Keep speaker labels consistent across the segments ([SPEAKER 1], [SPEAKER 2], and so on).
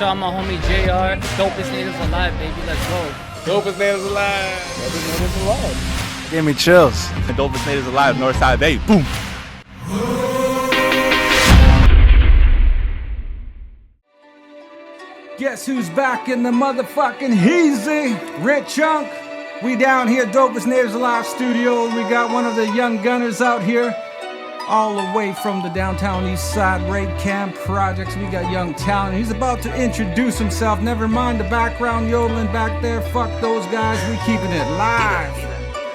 [SPEAKER 1] shout out my homie JR. Dopest Natives Alive, baby. Let's go.
[SPEAKER 2] Dopest Natives Alive. Dopest Natives Alive.
[SPEAKER 3] Give me chills.
[SPEAKER 2] The Dopest Natives Alive, Northside Bay. Boom.
[SPEAKER 4] Guess who's back in the motherfucking heezy? Rich Unk. We down here, Dopest Natives Alive studio. We got one of the young gunners out here, all the way from the downtown east side raid camp projects. We got young Talon. He's about to introduce himself. Never mind the background yodeling back there. Fuck those guys. We keeping it live.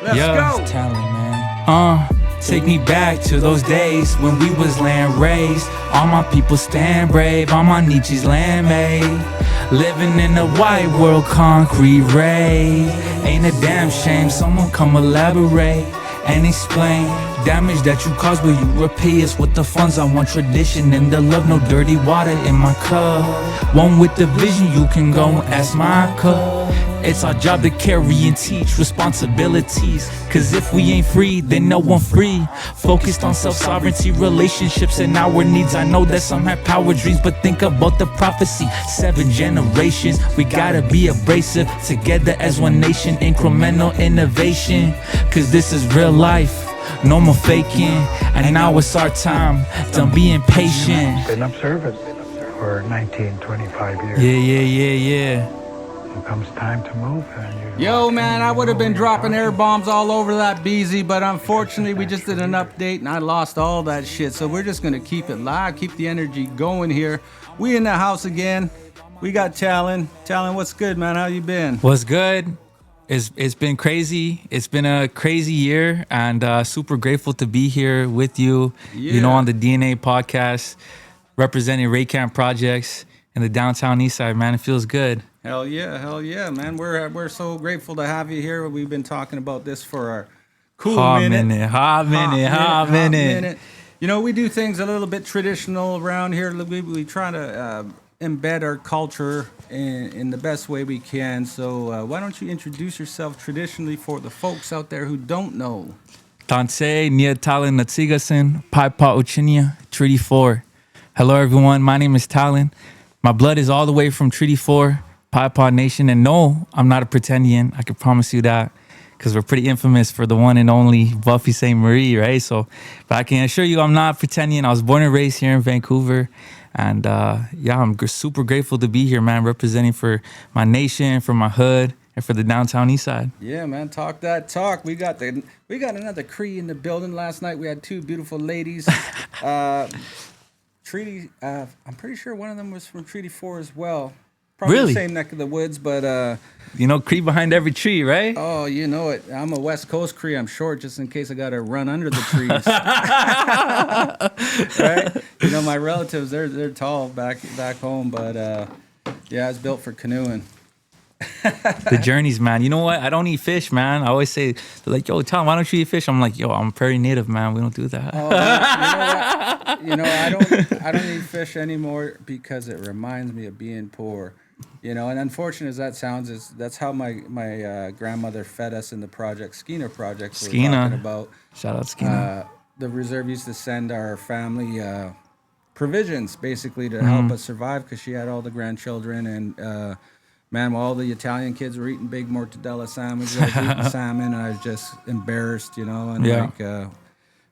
[SPEAKER 4] Let's go.
[SPEAKER 5] Talon, man. Take me back to those days when we was land raised. All my people stand brave, all my Nietzsche's land made. Living in a white world, concrete raid. Ain't a damn shame, someone come elaborate and explain damage that you caused, will you repay us with the funds? I want tradition and the love, no dirty water in my cup. One with the vision, you can go and ask my cup. It's our job to carry and teach responsibilities, cause if we ain't free, then no one free. Focused on self-sovereignty, relationships and our needs. I know that some have power dreams, but think about the prophecy. 7 generations, we gotta be abrasive. Together as one nation, incremental innovation. Cause this is real life, no more faking. And now it's our time, done being patient.
[SPEAKER 6] Been observant for 19, 25 years.
[SPEAKER 5] Yeah.
[SPEAKER 6] It comes time to move. And
[SPEAKER 4] Yo, man, I would have been dropping air bombs all over that BZ, but unfortunately, we just did an update and I lost all that shit. So we're just gonna keep it live, keep the energy going here. We in the house again. We got Talon. Talon, what's good, man? How you been?
[SPEAKER 5] What's good? It's been crazy. It's been a crazy year, and super grateful to be here with you.
[SPEAKER 4] Yeah.
[SPEAKER 5] You know, on the DNA podcast, representing Ray Camp projects in the downtown east side. Man, it feels good.
[SPEAKER 4] Hell yeah, man. We're so grateful to have you here. We've been talking about this for our cool
[SPEAKER 5] Hot
[SPEAKER 4] minute.
[SPEAKER 5] minute.
[SPEAKER 4] You know, we do things a little bit traditional around here. We try to embed our culture in the best way we can. So why don't you introduce yourself traditionally for the folks out there who don't know?
[SPEAKER 5] Tansei Nia Talon Natsigasin, Paipa Uchinia, Treaty 4. Hello everyone, my name is Talon. My blood is all the way from Treaty 4, Paipa Nation. And no, I'm not a pretendian, I can promise you that. Because we're pretty infamous for the one and only Buffy St. Marie, right? So, but I can assure you I'm not pretendian. I was born and raised here in Vancouver. And yeah, I'm super grateful to be here, man, representing for my nation, for my hood, and for the downtown east side.
[SPEAKER 4] Yeah, man, talk that talk. We got another Cree in the building last night. We had 2 beautiful ladies. Treaty, I'm pretty sure one of them was from Treaty 4 as well. Probably
[SPEAKER 5] Really?
[SPEAKER 4] the same neck of the woods, but
[SPEAKER 5] You know, Cree behind every tree, right?
[SPEAKER 4] oh, you know it. I'm a West Coast Cree. I'm short just in case I got to run under the trees. Right? You know, my relatives, they're tall back home, but yeah, it's built for canoeing.
[SPEAKER 5] The journeys, man. You know what? I don't eat fish, man. I always say, they're like, yo, Tom, why don't you eat fish? I'm like, yo, I'm prairie native, man. We don't do that.
[SPEAKER 4] Oh, man, you know what? I don't eat fish anymore because it reminds me of being poor. You know, and unfortunate as that sounds, that's how my grandmother fed us in the Skeena project. We're talking about. Shout out Skeena. The reserve used to send our family provisions, basically, to help us survive because she had all the grandchildren. And, man, while all the Italian kids were eating big mortadella sandwiches, I was eating salmon, and I was just embarrassed, you know. And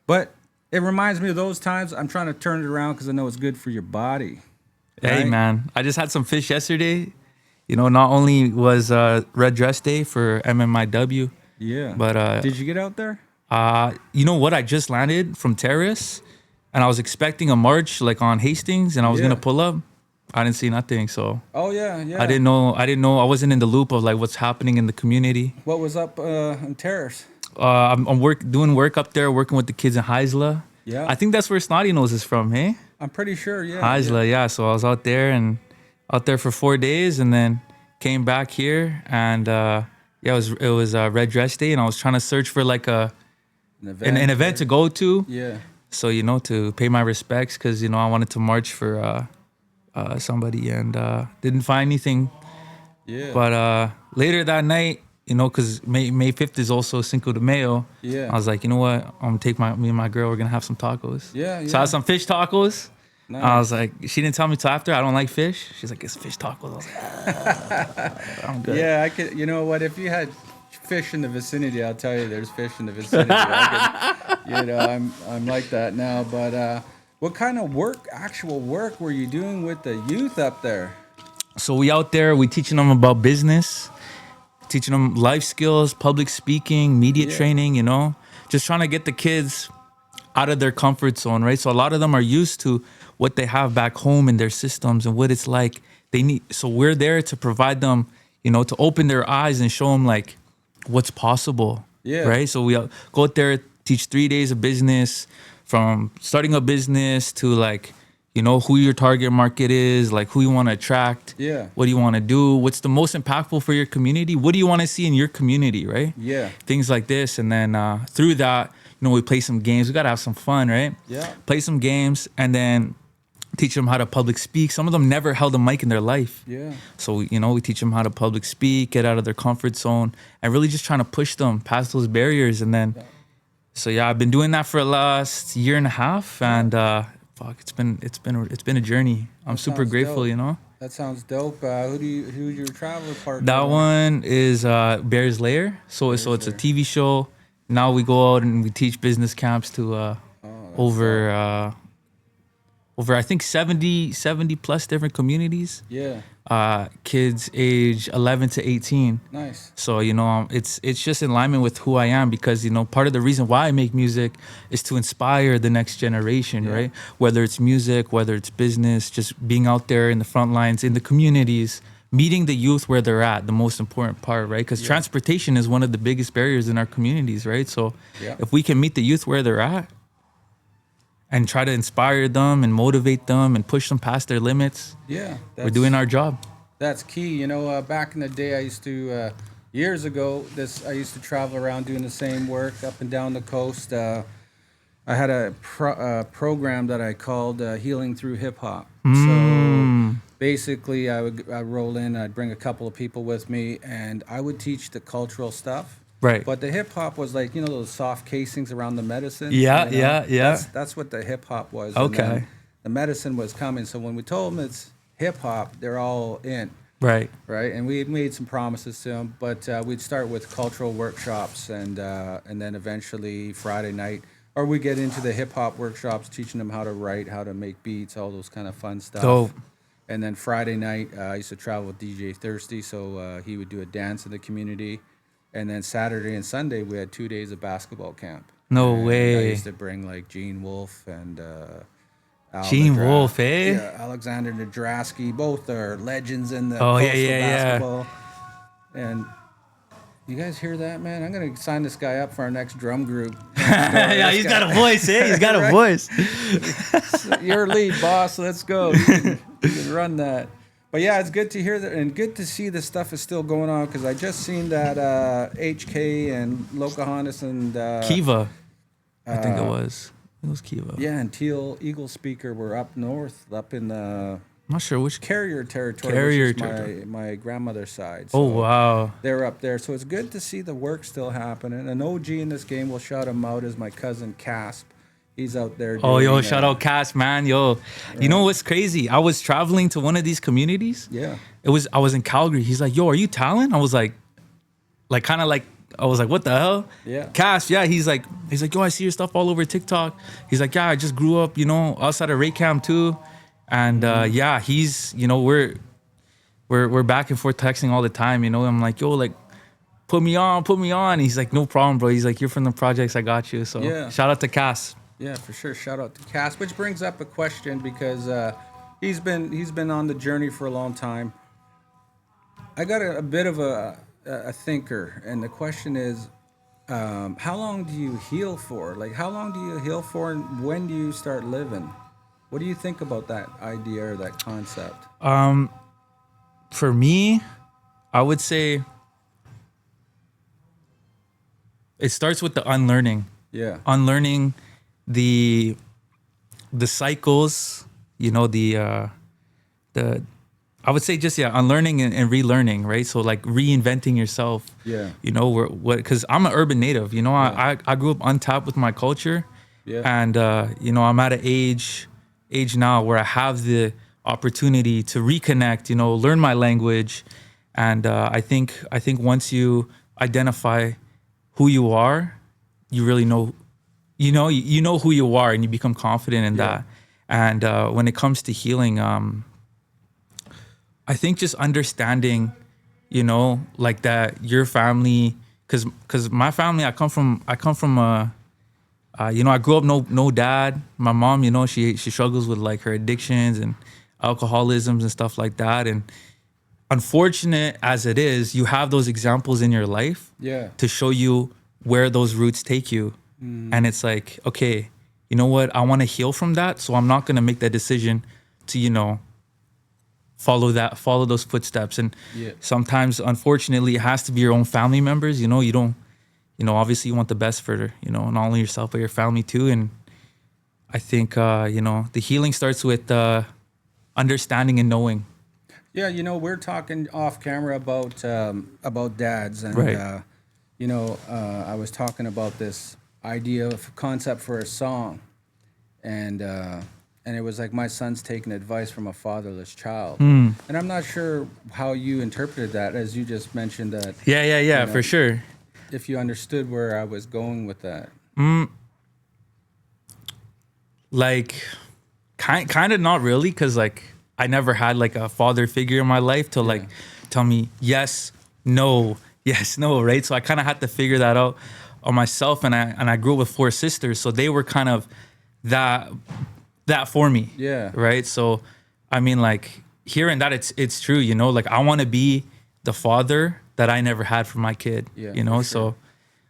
[SPEAKER 4] but it reminds me of those times. I'm trying to turn it around because I know it's good for your body.
[SPEAKER 5] Hey, man, I just had some fish yesterday. You know, not only was Red Dress Day for MMIW.
[SPEAKER 4] Yeah.
[SPEAKER 5] But
[SPEAKER 4] did you get out there?
[SPEAKER 5] You know what? I just landed from Terrace, and I was expecting a march like on Hastings, and I was gonna pull up. I didn't see nothing, so.
[SPEAKER 4] Oh yeah.
[SPEAKER 5] I didn't know. I wasn't in the loop of like what's happening in the community.
[SPEAKER 4] What was up in Terrace?
[SPEAKER 5] I'm doing work up there, working with the kids in Heisla.
[SPEAKER 4] Yeah.
[SPEAKER 5] I think that's where Snotty Nose is from, hey?
[SPEAKER 4] I'm pretty sure, yeah.
[SPEAKER 5] Heisla, yeah. So I was out there for 4 days, and then came back here, and it was Red Dress Day, and I was trying to search for like an event to go to.
[SPEAKER 4] Yeah.
[SPEAKER 5] So, you know, to pay my respects, because, you know, I wanted to march for somebody, and didn't find anything.
[SPEAKER 4] Yeah.
[SPEAKER 5] But later that night, you know, because May 5th is also Cinco de Mayo.
[SPEAKER 4] Yeah.
[SPEAKER 5] I was like, you know what? I'm going to take me and my girl, we're going to have some tacos.
[SPEAKER 4] Yeah.
[SPEAKER 5] So I had some fish tacos. I was like, she didn't tell me till after. I don't like fish. She's like, it's fish tacos. I was like, I'm good.
[SPEAKER 4] Yeah, I could. You know what? If you had fish in the vicinity, I'll tell you, there's fish in the vicinity. I'm like that now. But what kind of actual work, were you doing with the youth up there?
[SPEAKER 5] So we out there, we teaching them about business, teaching them life skills, public speaking, media training. Just trying to get the kids out of their comfort zone, right? So a lot of them are used to what they have back home in their systems and what it's like they need. So we're there to provide them, to open their eyes and show them like what's possible, right? So we go out there, teach 3 days of business, from starting a business to like, who your target market is, like who you want to attract, what do you want to do, what's the most impactful for your community, what do you want to see in your community, right? Things like this. And then through that, we play some games. We got to have some fun, right? Play some games and then teach them how to public speak. Some of them never held a mic in their life. So, we teach them how to public speak, get out of their comfort zone, and really just trying to push them past those barriers. And then, so I've been doing that for the last year and a half, and it's been a journey. I'm super grateful,
[SPEAKER 4] dope. That sounds dope. Who's your traveler partner?
[SPEAKER 5] That one is Bear's Lair. So it's a TV show. Now we go out and we teach business camps to over I think 70 plus different communities. Kids age 11 to 18.
[SPEAKER 4] Nice.
[SPEAKER 5] So it's just in alignment with who I am, because part of the reason why I make music is to inspire the next generation, right? Whether it's music, whether it's business, just being out there in the front lines, in the communities, meeting the youth where they're at, the most important part, right? Because transportation is one of the biggest barriers in our communities, right? So if we can meet the youth where they're at and try to inspire them and motivate them and push them past their limits, we're doing our job.
[SPEAKER 4] That's key. Back in the day, I used to, years ago, I used to travel around doing the same work up and down the coast. I had a program that I called Healing Through Hip Hop. So basically, I'd roll in, I'd bring a couple of people with me, and I would teach the cultural stuff.
[SPEAKER 5] Right.
[SPEAKER 4] But the hip hop was like, those soft casings around the medicine. That's what the hip hop was.
[SPEAKER 5] Okay.
[SPEAKER 4] And the medicine was coming. So when we told them it's hip hop, they're all in.
[SPEAKER 5] Right.
[SPEAKER 4] And we made some promises to them, but we'd start with cultural workshops, and then eventually Friday night, or we get into the hip hop workshops, teaching them how to write, how to make beats, all those kind of fun stuff.
[SPEAKER 5] Dope.
[SPEAKER 4] And then Friday night, I used to travel with DJ Thirsty, so he would do a dance in the community. And then Saturday and Sunday, we had 2 days of basketball camp.
[SPEAKER 5] No
[SPEAKER 4] and
[SPEAKER 5] way.
[SPEAKER 4] I used to bring like Gene Wolfe and
[SPEAKER 5] Wolfe, eh?
[SPEAKER 4] Yeah, Alexander Nadrasky. Both are legends in the
[SPEAKER 5] coastal
[SPEAKER 4] basketball. And you guys hear that, man? I'm going to sign this guy up for our next drum group.
[SPEAKER 5] He's got a voice, eh? He's got a voice.
[SPEAKER 4] Your lead, boss. Let's go. You can run that. But yeah, it's good to hear that, and good to see this stuff is still going on, because I just seen that HK and Locahonis and
[SPEAKER 5] Kiva, I think it was. It was Kiva.
[SPEAKER 4] Yeah, and Teal Eagle Speaker were up north, up in the
[SPEAKER 5] I'm not sure which
[SPEAKER 4] Carrier territory, which is my grandmother's side. So
[SPEAKER 5] wow.
[SPEAKER 4] They're up there. So it's good to see the work still happening. An OG in this game, we'll shout him out, is my cousin Casp. He's out there.
[SPEAKER 5] Shout out Cass, man. Yo, you know what's crazy? I was traveling to one of these communities.
[SPEAKER 4] Yeah.
[SPEAKER 5] I was in Calgary. He's like, yo, are you Talon? I was like, I was like, what the hell?
[SPEAKER 4] Yeah.
[SPEAKER 5] Cass, yeah. He's like, yo, I see your stuff all over TikTok. He's like, yeah, I just grew up, outside of Raycam too. And he's, we're back and forth texting all the time, I'm like, yo, like, put me on. He's like, no problem, bro. He's like, you're from the projects, I got you. So shout out to Cass.
[SPEAKER 4] Yeah, for sure. Shout out to Cass, which brings up a question, because he's been on the journey for a long time. I got a bit of a thinker, and the question is, how long do you heal for? Like, how long do you heal for, and when do you start living? What do you think about that idea or that concept?
[SPEAKER 5] For me, I would say it starts with the unlearning.
[SPEAKER 4] Yeah.
[SPEAKER 5] Unlearning the cycles, I would say just unlearning and relearning, right? So like reinventing yourself.
[SPEAKER 4] Yeah.
[SPEAKER 5] Because I'm an urban native. I grew up untapped with my culture.
[SPEAKER 4] Yeah.
[SPEAKER 5] And I'm at an age age now where I have the opportunity to reconnect, you know, learn my language. And I think once you identify who you are, you really know, you know who you are, and you become confident in that. And when it comes to healing, I think just understanding, you know, like that your family, because my family, I come from you know, I grew up no dad. My mom, you know, she struggles with like her addictions and alcoholisms and stuff like that. And unfortunate as it is, you have those examples in your life to show you where those roots take you. And it's like, okay, you know what? I want to heal from that. So I'm not going to make that decision to, you know, follow those footsteps. And sometimes, unfortunately, it has to be your own family members. You know, you don't, you know, obviously you want the best for, you know, not only yourself, but your family too. And I think, you know, the healing starts with understanding and knowing.
[SPEAKER 4] Yeah, you know, we're talking off camera about dads, and you know, I was talking about this idea of concept for a song, and it was like my son's taking advice from a fatherless child, and I'm not sure how you interpreted that, as you just mentioned that.
[SPEAKER 5] Yeah,
[SPEAKER 4] you know,
[SPEAKER 5] for sure.
[SPEAKER 4] If you understood where I was going with that.
[SPEAKER 5] Like, kind of not really, because like I never had like a father figure in my life to like tell me yes, no, right? So I kind of had to figure that out on myself, and I grew up with 4 sisters, so they were kind of that for me. Yeah. Right. So I mean, like, hearing that, it's true, you know, like I want to be the father that I never had for my kid. You know, so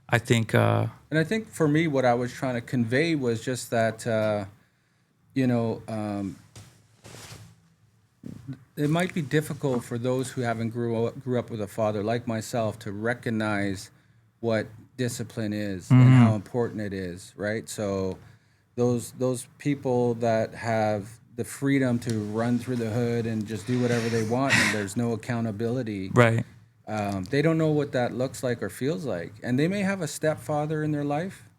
[SPEAKER 5] I think and
[SPEAKER 4] I think for me, what I was trying to convey was just that you know, it might be difficult for those who haven't grew up with a father like myself to recognize what discipline is and how important it is, right? So those people that have the freedom to run through the hood and just do whatever they want, and there's no accountability,
[SPEAKER 5] right?
[SPEAKER 4] They don't know what that looks like or feels like, and they may have a stepfather in their life,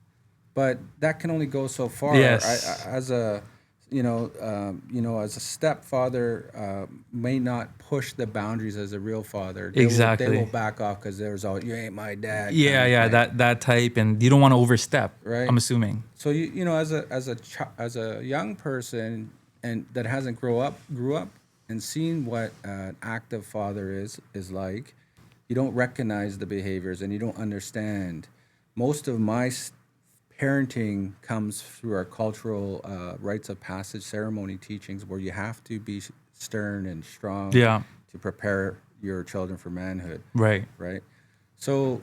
[SPEAKER 4] but that can only go so far.
[SPEAKER 5] Yes.
[SPEAKER 4] As a as a stepfather, may not push the boundaries as a real father. They will back off because there's all, you ain't my dad.
[SPEAKER 5] That type, and you don't want to overstep. Right. I'm assuming.
[SPEAKER 4] So you know, as a young person and that hasn't grew up and seen what an active father is like, you don't recognize the behaviors and you don't understand. Most of my parenting comes through our cultural rites of passage ceremony teachings, where you have to be stern and strong to prepare your children for manhood. Right. So,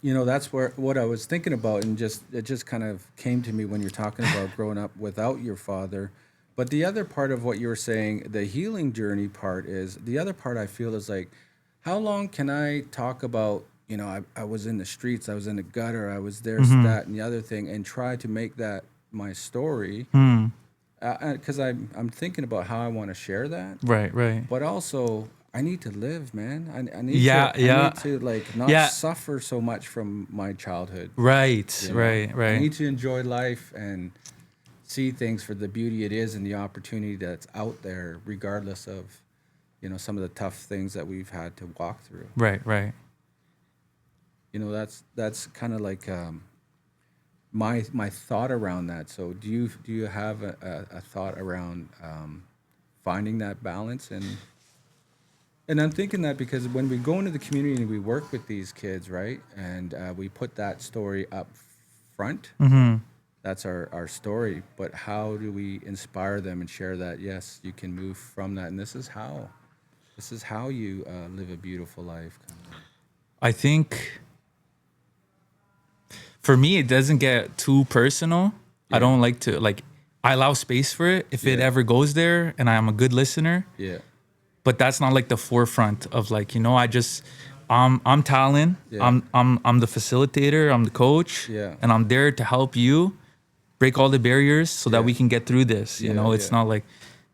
[SPEAKER 4] you know, that's what I was thinking about, and it just kind of came to me when you're talking about growing up without your father. But the other part of what you were saying, the healing journey part, is the other part I feel is like, how long can I talk about, you know, I was in the streets, I was in the gutter, I was this, that, and the other thing, and try to make that my story, because I'm thinking about how I want to share that. Right. But also, I need to live, man. I need to like not suffer so much from my childhood. Right. You know? Right. I need to enjoy life and see things for the beauty it is and the opportunity that's out there, regardless of, you know, some of the tough things that we've had to walk through. Right. You know, that's kind of like my thought around that. So do you have a thought around finding that balance? And I'm thinking that because when we go into the community and we work with these kids, right, and we put that story up front, that's our story. But how do we inspire them and share that, yes, you can move from that, and this is how you live a beautiful life?
[SPEAKER 5] I think, for me, it doesn't get too personal. I don't like to, like, I allow space for it if it ever goes there, and I'm a good listener. But that's not like the forefront of, like, you know, I'm Talon. I'm the facilitator, I'm the coach, and I'm there to help you break all the barriers so that we can get through this. You know, it's not like,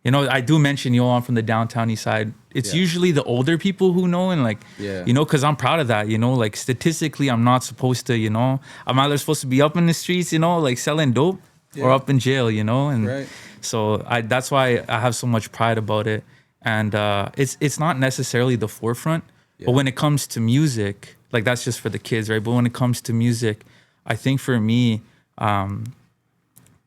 [SPEAKER 5] you know, I do mention, you know, I'm from the downtown east side. It's usually the older people who know, and like, you know, because I'm proud of that, you know, like statistically, I'm not supposed to, you know, I'm either supposed to be up in the streets, you know, like selling dope, or up in jail, you know? And
[SPEAKER 4] Right.
[SPEAKER 5] so that's why I have so much pride about it. And it's not necessarily the forefront, but when it comes to music, like that's just for the kids, right? But when it comes to music, I think for me,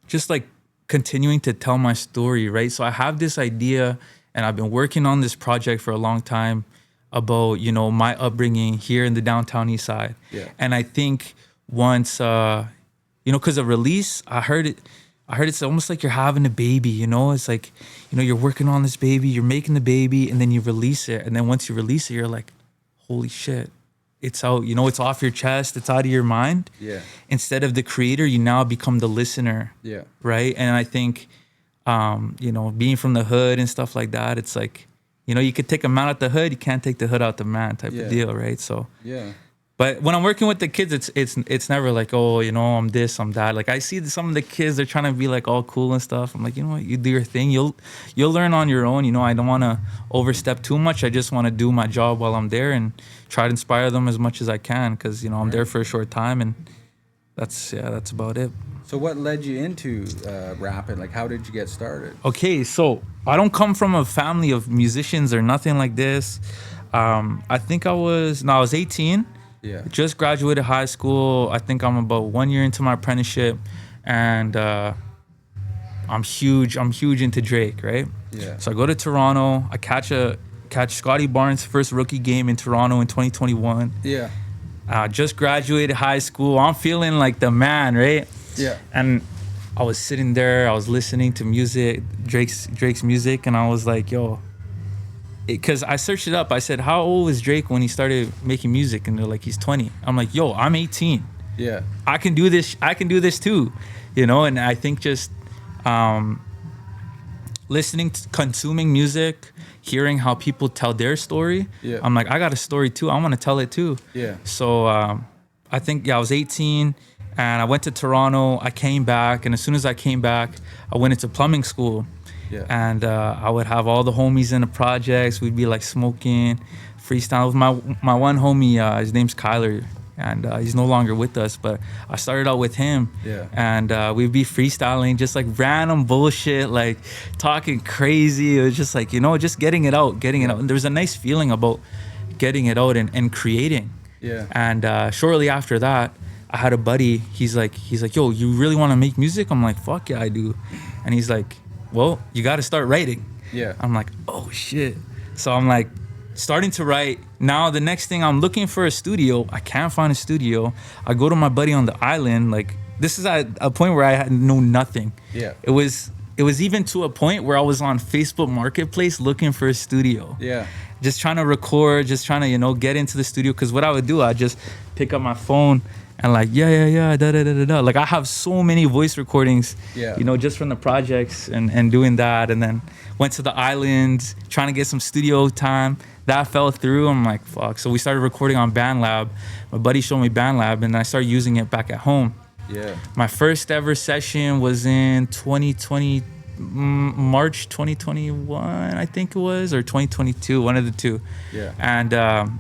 [SPEAKER 5] just like continuing to tell my story, right? So I have this idea, and I've been working on this project for a long time about, you know, my upbringing here in the downtown east side.
[SPEAKER 4] Yeah.
[SPEAKER 5] And I think once, you know, because a release, I heard it's almost like you're having a baby, you know? It's like, you know, you're working on this baby, you're making the baby, and then you release it. And then once you release it, you're like, holy shit, it's out, you know, it's off your chest, it's out of your mind.
[SPEAKER 4] Yeah.
[SPEAKER 5] Instead of the creator, you now become the listener.
[SPEAKER 4] Yeah.
[SPEAKER 5] Right? And I think, you know, being from the hood and stuff like that, it's like, you know, you could take a man out the hood, you can't take the hood out the man type of deal, right? So
[SPEAKER 4] Yeah.
[SPEAKER 5] but when I'm working with the kids, it's never like, oh, you know, I'm this, I'm that. Like I see some of the kids, they're trying to be like all cool and stuff. I'm like, you know what, you do your thing. You'll learn on your own. You know, I don't want to overstep too much. I just want to do my job while I'm there and try to inspire them as much as I can, because, you know, I'm there for a short time, and that's about it.
[SPEAKER 4] So what led you into rapping? Like, how did you get started?
[SPEAKER 5] Okay, so I don't come from a family of musicians or nothing like this. I think I was 18.
[SPEAKER 4] Yeah.
[SPEAKER 5] Just graduated high school. I think I'm about 1 year into my apprenticeship, and I'm huge into Drake, right?
[SPEAKER 4] Yeah.
[SPEAKER 5] So I go to Toronto. I catch Scotty Barnes' first rookie game in Toronto in 2021.
[SPEAKER 4] Yeah.
[SPEAKER 5] Just graduated high school. I'm feeling like the man, right?
[SPEAKER 4] Yeah.
[SPEAKER 5] And I was sitting there. I was listening to music, Drake's music, and I was like, yo. Because I searched it up. I said, how old was Drake when he started making music? And they're like, he's 20. I'm like, yo, I'm 18.
[SPEAKER 4] Yeah.
[SPEAKER 5] I can do this. I can do this too, you know? And I think just listening to consuming music, hearing how people tell their story.
[SPEAKER 4] Yeah.
[SPEAKER 5] I'm like, I got a story too. I want to tell it too.
[SPEAKER 4] Yeah.
[SPEAKER 5] So I think, I was 18 and I went to Toronto. I came back. And as soon as I came back, I went into plumbing school.
[SPEAKER 4] Yeah.
[SPEAKER 5] And I would have all the homies in the projects. We'd be like smoking, freestyle with my one homie. His name's Kyler, and he's no longer with us. But I started out with him.
[SPEAKER 4] Yeah.
[SPEAKER 5] And we'd be freestyling, just like random bullshit, like talking crazy. It was just like, you know, just getting it out. And there was a nice feeling about getting it out and creating.
[SPEAKER 4] Yeah.
[SPEAKER 5] And shortly after that, I had a buddy. He's like, yo, you really want to make music? I'm like, fuck yeah, I do. And he's like, well, you got to start writing.
[SPEAKER 4] Yeah.
[SPEAKER 5] I'm like, oh shit. So I'm like starting to write. Now the next thing, I'm looking for a studio. I can't find a studio. I go to my buddy on the island. Like, this is at a point where I had know nothing.
[SPEAKER 4] Yeah.
[SPEAKER 5] It was even to a point where I was on Facebook Marketplace looking for a studio.
[SPEAKER 4] Yeah.
[SPEAKER 5] Just trying to record, just trying to, you know, get into the studio. Because what I would do, I'd just pick up my phone and like, da da da da da. Like I have so many voice recordings, you know, just from the projects and doing that. And then went to the island, trying to get some studio time. That fell through. I'm like, fuck. So we started recording on BandLab. My buddy showed me BandLab, and I started using it back at home.
[SPEAKER 4] Yeah.
[SPEAKER 5] My first ever session was in 2020, March 2021, I think it was, or 2022, one of the two.
[SPEAKER 4] Yeah.
[SPEAKER 5] And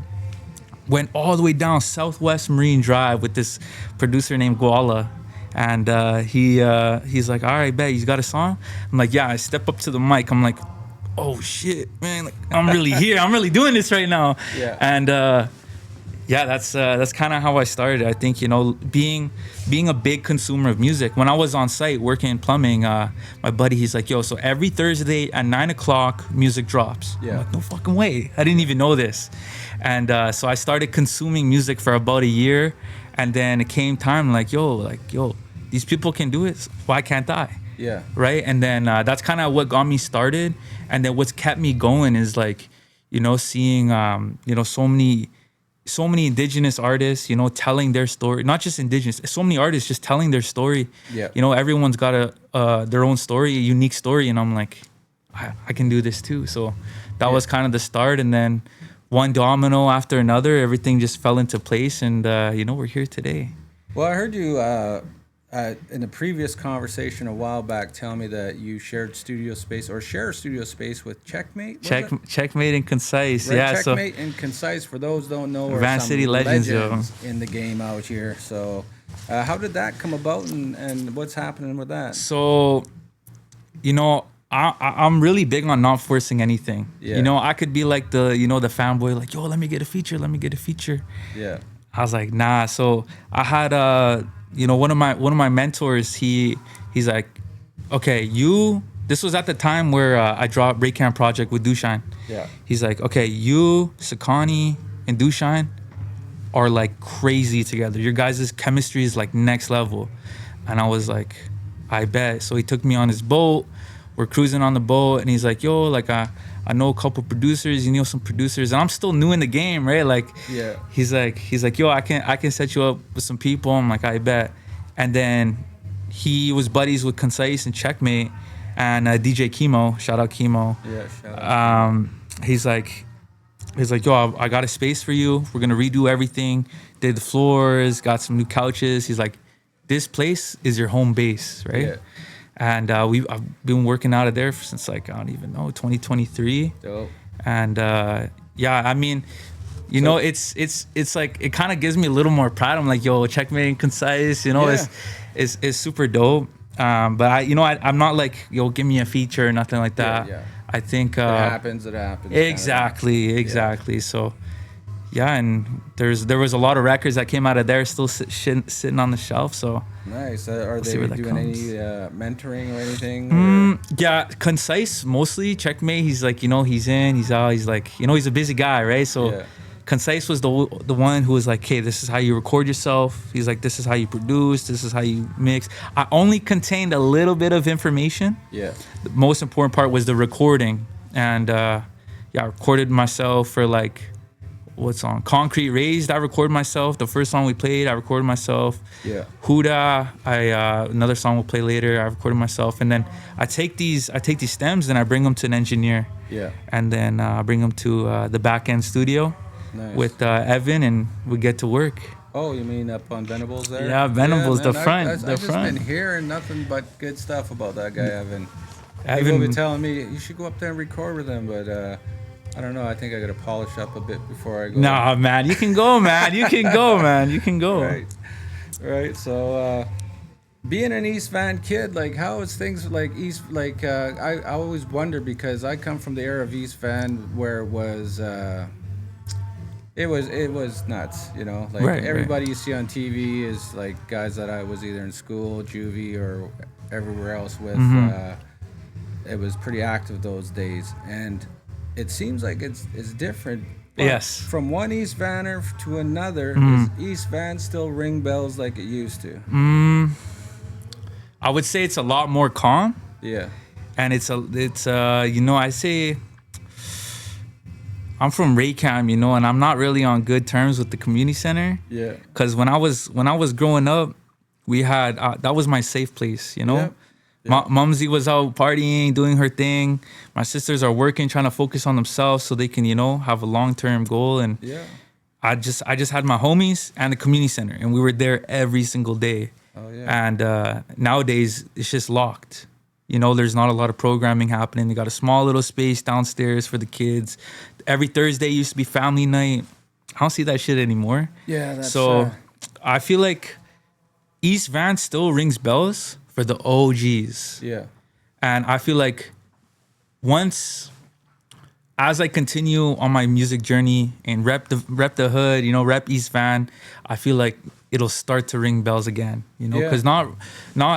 [SPEAKER 5] went all the way down Southwest Marine Drive with this producer named Guala. And he's like, all right, bet, you got a song? I'm like, yeah. I step up to the mic. I'm like, oh shit, man, like, I'm really here. I'm really doing this right now.
[SPEAKER 4] Yeah.
[SPEAKER 5] And that's kind of how I started. I think, you know, being a big consumer of music. When I was on site working in plumbing, my buddy, he's like, yo, so every Thursday at 9:00, music drops.
[SPEAKER 4] Yeah.
[SPEAKER 5] I'm like, no fucking way. I didn't even know this. And so I started consuming music for about a year. And then it came time like, yo, these people can do it. Why can't I?
[SPEAKER 4] Yeah.
[SPEAKER 5] Right. And then that's kind of what got me started. And then what's kept me going is like, you know, seeing, you know, so many Indigenous artists, you know, telling their story. Not just Indigenous, so many artists just telling their story.
[SPEAKER 4] Yeah.
[SPEAKER 5] You know, everyone's got their own story, a unique story. And I'm like, I can do this too. So that was kind of the start. And then one domino after another, everything just fell into place. And, you know, we're here today.
[SPEAKER 4] Well, I heard you in a previous conversation a while back tell me that you share studio space with Checkmate.
[SPEAKER 5] Checkmate and Concise.
[SPEAKER 4] Right?
[SPEAKER 5] Yeah.
[SPEAKER 4] Checkmate and Concise, for those who don't know, are
[SPEAKER 5] Van
[SPEAKER 4] some
[SPEAKER 5] City legends, yo.
[SPEAKER 4] in the game out here. So How did that come about, and what's happening with that?
[SPEAKER 5] So, you know, I'm really big on not forcing anything.
[SPEAKER 4] Yeah.
[SPEAKER 5] You know, I could be like the fanboy, like, yo, let me get a feature.
[SPEAKER 4] Yeah.
[SPEAKER 5] I was like, nah. So I had one of my mentors. He's like, okay, this was at the time where I dropped Breakcamp Project with Dushine.
[SPEAKER 4] Yeah.
[SPEAKER 5] He's like, okay, you, Sakani, and Dushine are like crazy together. Your guys' chemistry is like next level. And I was like, I bet. So he took me on his boat. We're cruising on the boat, and he's like, yo, like I know a couple producers, some producers, and I'm still new in the game, right? Like,
[SPEAKER 4] Yeah.
[SPEAKER 5] He's like, yo, I can set you up with some people. I'm like, I bet. And then he was buddies with Concise and Checkmate and DJ Chemo. Shout out Chemo.
[SPEAKER 4] Yeah. Shout out.
[SPEAKER 5] He's like, yo, I got a space for you. We're gonna redo everything. Did the floors, got some new couches. He's like, this place is your home base, right?
[SPEAKER 4] Yeah.
[SPEAKER 5] And I've been working out of there since like, I don't even know, 2023.
[SPEAKER 4] Dope.
[SPEAKER 5] And yeah, I mean, it's like, it kind of gives me a little more pride. I'm like, yo, Checkmate and Concise,
[SPEAKER 4] Yeah.
[SPEAKER 5] is super dope. But I'm not like, yo, give me a feature or nothing like that.
[SPEAKER 4] Yeah.
[SPEAKER 5] I think
[SPEAKER 4] It happens.
[SPEAKER 5] Exactly. So yeah, and there was a lot of records that came out of there still sitting on the shelf. So
[SPEAKER 4] Nice. Are
[SPEAKER 5] see
[SPEAKER 4] they
[SPEAKER 5] where that
[SPEAKER 4] doing
[SPEAKER 5] comes.
[SPEAKER 4] any mentoring or anything?
[SPEAKER 5] yeah, Concise mostly. Checkmate, he's like, he's in, he's out, he's like, he's a busy guy, right? So
[SPEAKER 4] Yeah.
[SPEAKER 5] Concise was the one who was like, hey, this is how you record yourself. He's like, this is how you produce, this is how you mix. I only contained a little bit of information.
[SPEAKER 4] Yeah.
[SPEAKER 5] The most important part was the recording. And I recorded myself for like, what song? Concrete Raised, I recorded myself. The first song we played, I recorded myself.
[SPEAKER 4] Yeah.
[SPEAKER 5] Huda, another song we'll play later, I recorded myself. And then I take these stems and I bring them to an engineer.
[SPEAKER 4] Yeah.
[SPEAKER 5] And then bring them to the back end studio.
[SPEAKER 4] Nice.
[SPEAKER 5] With Evan, and we get to work.
[SPEAKER 4] Oh, you mean up on Venables there?
[SPEAKER 5] Yeah, Venables,
[SPEAKER 4] man,
[SPEAKER 5] the front.
[SPEAKER 4] I've just been hearing nothing but good stuff about that guy, Evan. People have
[SPEAKER 5] Evan,
[SPEAKER 4] been telling me you should go up there and record with him, but I don't know. I think I got to polish up a bit before I go.
[SPEAKER 5] nah, man, you can go, man. You can go.
[SPEAKER 4] Right. So, being an East Van kid, like, how is things like East? Like, I always wonder because I come from the era of East Van where it was. It was nuts, like
[SPEAKER 5] Right,
[SPEAKER 4] everybody you see on TV is like guys that I was either in school, juvie, or everywhere else with. It was pretty active those days, and it seems like it's different. But
[SPEAKER 5] Yes.
[SPEAKER 4] From one East Vanner to another, is East Van still ring bells like it used to?
[SPEAKER 5] I would say it's a lot more calm,
[SPEAKER 4] Yeah.
[SPEAKER 5] and it's I say I'm from Raycam, and I'm not really on good terms with the community center.
[SPEAKER 4] Yeah.
[SPEAKER 5] Cause when I was growing up, we had that was my safe place,
[SPEAKER 4] Yeah.
[SPEAKER 5] Mumsy was out partying, doing her thing. My sisters are working, trying to focus on themselves so they can, have a long-term goal. And
[SPEAKER 4] Yeah.
[SPEAKER 5] I just had my homies and the community center, and we were there every single day.
[SPEAKER 4] Oh yeah.
[SPEAKER 5] And nowadays it's just locked. There's not a lot of programming happening. They got a small little space downstairs for the kids. Every Thursday used to be family night. I don't see that shit anymore.
[SPEAKER 4] Yeah. That's
[SPEAKER 5] So I feel like East Van still rings bells for the OGs.
[SPEAKER 4] yeah.
[SPEAKER 5] And I feel like as I continue on my music journey and rep the hood, rep East Van, I feel like it'll start to ring bells again,
[SPEAKER 4] Yeah.
[SPEAKER 5] because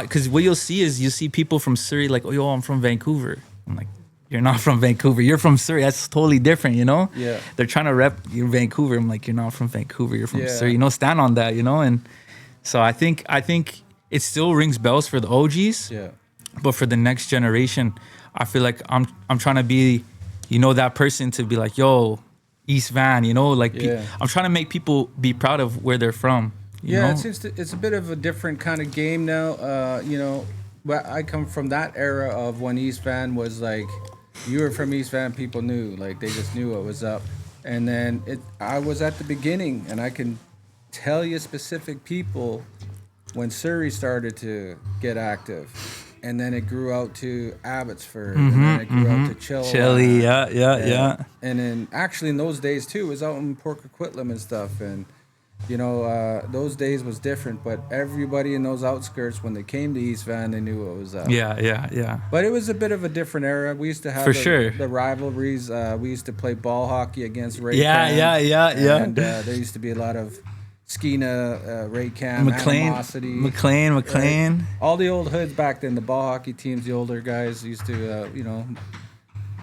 [SPEAKER 5] because what you'll see people from Surrey like, oh, yo, I'm from Vancouver. I'm like, you're not from Vancouver. You're from Surrey. That's totally different,
[SPEAKER 4] Yeah.
[SPEAKER 5] They're trying to rep Vancouver. I'm like, you're not from Vancouver. You're from
[SPEAKER 4] Yeah.
[SPEAKER 5] Surrey. Stand on that, And so I think it still rings bells for the OGs.
[SPEAKER 4] Yeah.
[SPEAKER 5] But for the next generation, I feel like I'm trying to be, that person to be like, yo, East Van,
[SPEAKER 4] Yeah.
[SPEAKER 5] I'm trying to make people be proud of where they're from. You know?
[SPEAKER 4] It seems it's a bit of a different kind of game now. But I come from that era of when East Van was like, you were from East Van, people knew, like they just knew what was up. And then I was at the beginning, and I can tell you specific people when Surrey started to get active. And then it grew out to Abbotsford, and then it grew out to
[SPEAKER 5] Chili, yeah.
[SPEAKER 4] And then actually in those days too, it was out in Port Coquitlam and stuff. And those days was different, but everybody in those outskirts, when they came to East Van, they knew what was up.
[SPEAKER 5] Yeah.
[SPEAKER 4] But it was a bit of a different era. We used to have the rivalries. We used to play ball hockey against Ray Cam.
[SPEAKER 5] Yeah.
[SPEAKER 4] And there used to be a lot of Skeena, Ray Cam, animosity.
[SPEAKER 5] McLean.
[SPEAKER 4] Right? All the old hoods back then, the ball hockey teams, the older guys used to,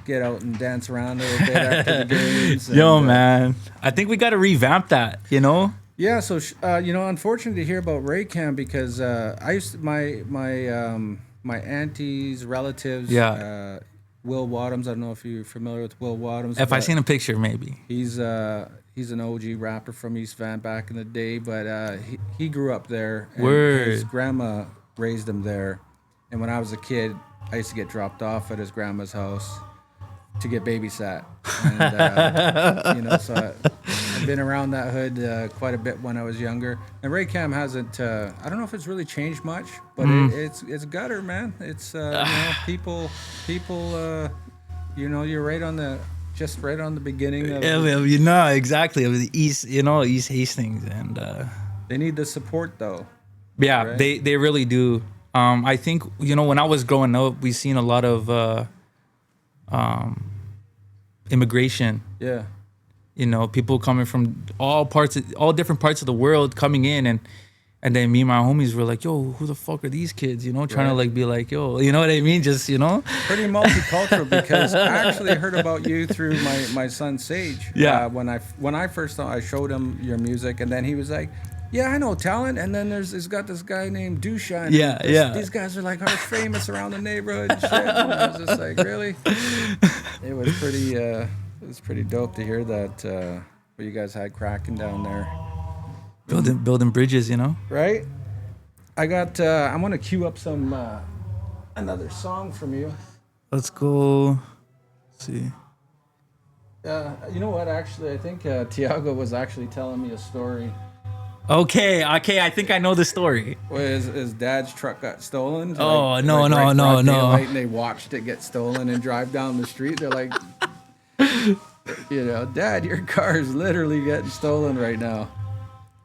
[SPEAKER 4] get out and dance around a little bit after the games.
[SPEAKER 5] Man. I think we got to revamp that,
[SPEAKER 4] Yeah, so unfortunate to hear about Ray Cam because I used to, my auntie's relatives, Will Wadhams. I don't know if you're familiar with Will Wadhams.
[SPEAKER 5] If I seen a picture, maybe
[SPEAKER 4] he's an OG rapper from East Van back in the day, but he grew up there. And his grandma raised him there, and when I was a kid, I used to get dropped off at his grandma's house to get babysat. And, so I've been around that hood quite a bit when I was younger. And Ray Cam hasn't, I don't know if it's really changed much, but it's gutter, man. It's, people, you're right on the beginning of
[SPEAKER 5] exactly, of the East Hastings. And
[SPEAKER 4] they need the support, though.
[SPEAKER 5] Yeah,
[SPEAKER 4] right?
[SPEAKER 5] they really do. I think, when I was growing up, we seen a lot of immigration.
[SPEAKER 4] Yeah.
[SPEAKER 5] People coming from all different parts of the world coming in, and then me and my homies were like, yo, who the fuck are these kids? Trying to be like, yo, you know what I mean? Just,
[SPEAKER 4] Pretty multicultural because I actually heard about you through my son Sage.
[SPEAKER 5] Yeah.
[SPEAKER 4] When I first saw, I showed him your music, and then he was like, yeah, I know Talon, and then he's got this guy named Dushan.
[SPEAKER 5] Yeah.
[SPEAKER 4] These guys are like arch famous around the neighborhood and shit. And I was just like, really? It was pretty dope to hear that what you guys had cracking down there.
[SPEAKER 5] Building bridges,
[SPEAKER 4] Right? I want to queue up some another song from you.
[SPEAKER 5] Let's go. Let's see.
[SPEAKER 4] You know what? Actually, I think Tiago was actually telling me a story.
[SPEAKER 5] Okay. I think I know the story.
[SPEAKER 4] Where his dad's truck got stolen.
[SPEAKER 5] No.
[SPEAKER 4] And they watched it get stolen and drive down the street. They're like, Dad, your car is literally getting stolen right now.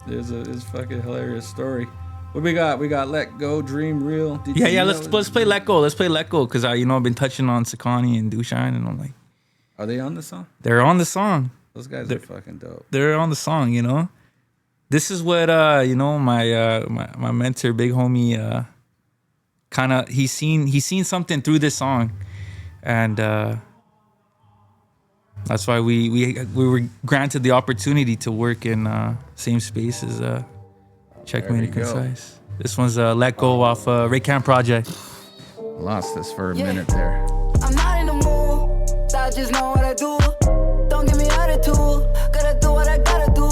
[SPEAKER 4] It's fucking hilarious story. What we got? We got Let Go, Dream Real.
[SPEAKER 5] Let's play Let Go. Let's play Let Go because I've been touching on Sakani and Dushan, and I'm like,
[SPEAKER 4] are they on the song?
[SPEAKER 5] They're on the song.
[SPEAKER 4] Those guys are fucking dope.
[SPEAKER 5] They're on the song. This is what my mentor, big homie, kind of he's seen something through this song, and that's why we were granted the opportunity to work in same space as Checkmate and Concise. This one's Let Go off Ray Cam Project.
[SPEAKER 4] Lost this for a minute there.
[SPEAKER 3] I'm not in the mood. I just know what I do. Don't give me attitude. Gotta do what I gotta do.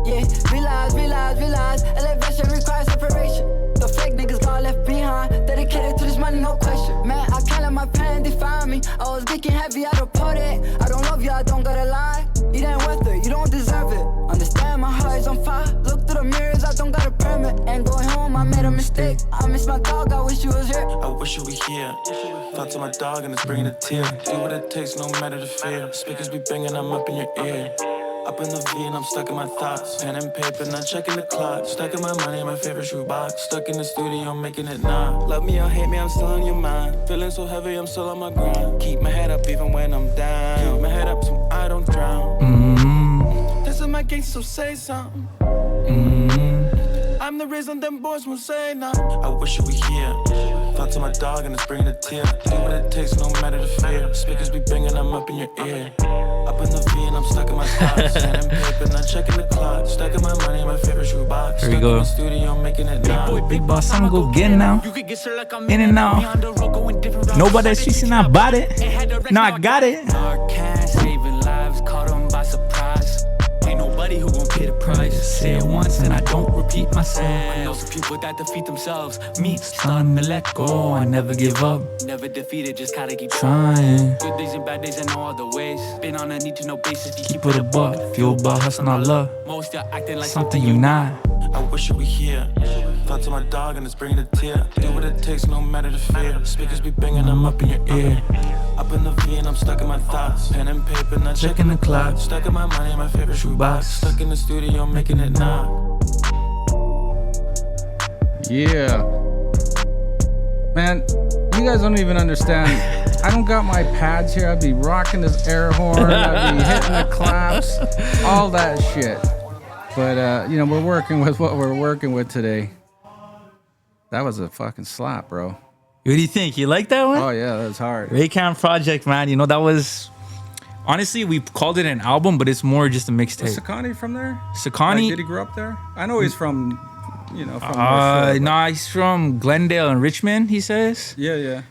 [SPEAKER 3] Yeah, realize. Elevation requires separation. The fake niggas got left behind. Dedicated to this money, no question. Man, I can't let my pain define me. I was thinking heavy, I don't put it. I don't love you, I don't gotta lie. It ain't worth it, you don't deserve it. Understand my heart is on fire. Look through the mirrors, I don't got a permit. Ain't going home, I made a mistake. I miss my dog, I wish you was here.
[SPEAKER 7] I wish you were here. Talk to my dog and it's bringing a tear. Do what it takes, no matter the fear. Speakers be banging, I'm up in your ear. Up in the V and I'm stuck in my thoughts. Pen and paper, not checking the clock. Stuck in my money, my favorite shoebox. Stuck in the studio, making it now. Love me or hate me, I'm still on your mind. Feeling so heavy, I'm still on my grind. Keep my head up even when I'm down. Keep my head up so I don't drown. This is my game, so say something. I'm the reason them boys won't say nothing. I wish you were here. Talk to my dog and it's bringing a tear. Do what it takes, no matter the fear. Speakers be banging, I'm up in your ear. Up in the V and I'm stuck in my thoughts. Pen and paper, not checking the clock. Stuck in my money, my favorite shoebox.
[SPEAKER 5] Here we
[SPEAKER 7] Stuck
[SPEAKER 5] go.
[SPEAKER 7] in the studio, making it now.
[SPEAKER 5] Big boss, I'ma go get it now. In and out. Nobody chasing, I bought it. No, I got it.
[SPEAKER 8] Saving lives, caught them by surprise. Ain't nobody who gon' pay the price.
[SPEAKER 5] Say it once and I don't repeat myself.
[SPEAKER 8] I know some people that defeat themselves. Me,
[SPEAKER 5] Starting to let go, I never give up.
[SPEAKER 8] never defeated, just gotta keep
[SPEAKER 5] Trying.
[SPEAKER 8] Good days and bad days and no other ways. Been on a need to know basis, you
[SPEAKER 5] Keep it a buck. Fueled by hustle, not love.
[SPEAKER 8] Most you're acting like
[SPEAKER 5] Something you not.
[SPEAKER 7] I wish you were here. Talk to my dog and it's bringing a tear. Do what it takes, no matter the fear. Speakers be banging, I'm up in your ear. Up in the V and I'm stuck in my thoughts. Pen and paper, not checking the clock. Stuck in my money, my favorite shoebox. Stuck in the studio, making it knock.
[SPEAKER 4] Yeah. Man, you guys don't even understand. I don't got my pads here. I'd be rocking this air horn. I'd be hitting the claps. All that shit. But, you know, we're working with what we're working with today. That was a fucking slap, bro.
[SPEAKER 5] What do you think? You like that one?
[SPEAKER 4] Oh, yeah, that was hard.
[SPEAKER 5] Raycam Project, man. You know, that was... Honestly, we called it an album, but it's more just a
[SPEAKER 4] Was
[SPEAKER 5] mixtape.
[SPEAKER 4] Sakani from there?
[SPEAKER 5] Sakani?
[SPEAKER 4] Like, did he grow up there? I know he's from, you know, from North Shore, but-
[SPEAKER 5] Nah, he's from Glendale and Richmond, he says.
[SPEAKER 4] Yeah.